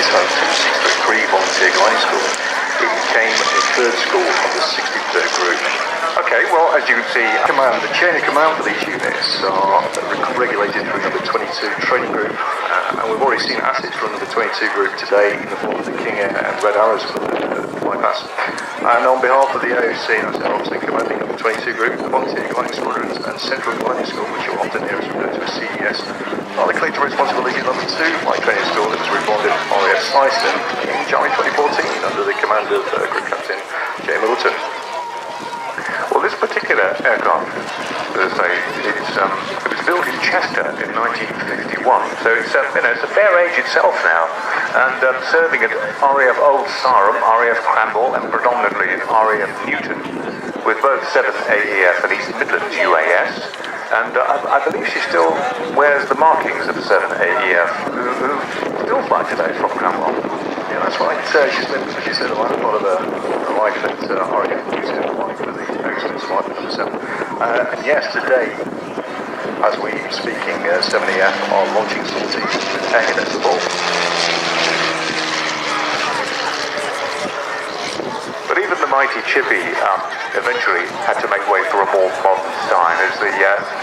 is home to the Secret Pre-Volunteer Gliding School. It became the third school of the 63rd Group. Okay, well, as you can see, The chain of command for these units are regulated through number 22 Training Group, and we've already seen assets from number 22 Group today in the form of the King Air and Red Arrows for the flypast. And on behalf of the AOC, that's obviously commanding number 22 Group, the Volunteer Gliding Squadrons and Central Gliding School, which you'll often hear us refer to as CES, are the collective responsibility of number 2 Flight Training School that was reformed at RAF Cosford in January 2014 under the command of Group Captain J. Middleton. well, this particular aircraft, as I say, it was built in Chester in 1951, so it's a fair age itself now, and serving at RAF Old Sarum, RAF Cranwell, and predominantly in RAF Newton, with both 7 AEF and East Midlands UAS. And I believe she still wears the markings of 7 AEF, who still fly today from Cranwell. Yeah, that's right. She's been, as you said, a lot of her life at RAF Newton, flying for the excellent flight number 7. And yes, today, as we're speaking, 7EF are launching sorties with aircraft above. But even the mighty Chippy eventually had to make way for a more modern design, as the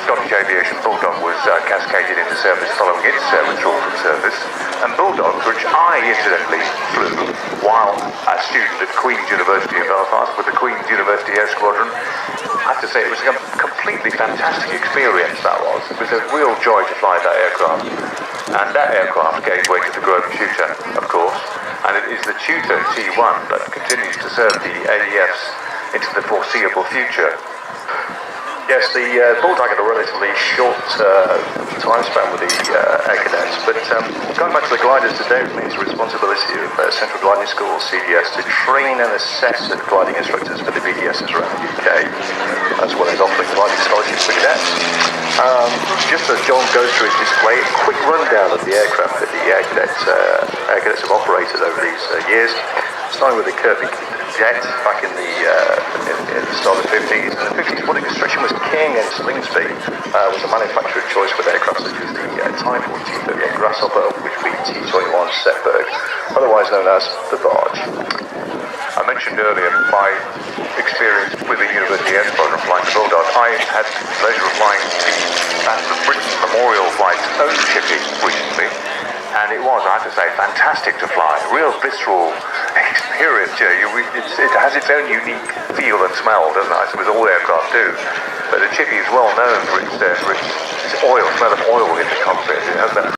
Scottish Aviation Bulldog was cascaded into service following its withdrawal from service. And Bulldog, which I incidentally flew while a student at Queen's University in Belfast with the Queen's University Air Squadron, I have to say it was a completely fantastic experience, that was. It was a real joy to fly that aircraft. And that aircraft gave way to the Grove Tutor, of course, and it is the Tutor T1 that continues to serve the AEFs into the foreseeable future. Yes, the Bulldog had a relatively short time span with the Air Cadets, but going back to the gliders today, it means the responsibility of Central Gliding School, CDS, to train and assess the gliding instructors for the BDSs around the UK, as well as offering gliding scholarships for cadets. Just as John goes through his display, a quick rundown of the aircraft that the Air Cadets have operated over these years, starting with the Kirby Jet back in the start of the 50s. In the 50s, what construction was king, and Slingsby was a manufacturer of choice with aircraft such as the Type 4238 Grasshopper, which beat T21 Setberg, otherwise known as the Barge. I mentioned earlier my experience with the University Air Squadron flying the Bulldog. I had the pleasure of flying the Battle of Britain Memorial Flight's own Chippy recently, and it was, I have to say, fantastic to fly. Real visceral experience. It has its own unique feel and smell, doesn't it? I suppose all aircraft do. But the Chippy is well known for its oil, smell of oil in the cockpit. It has that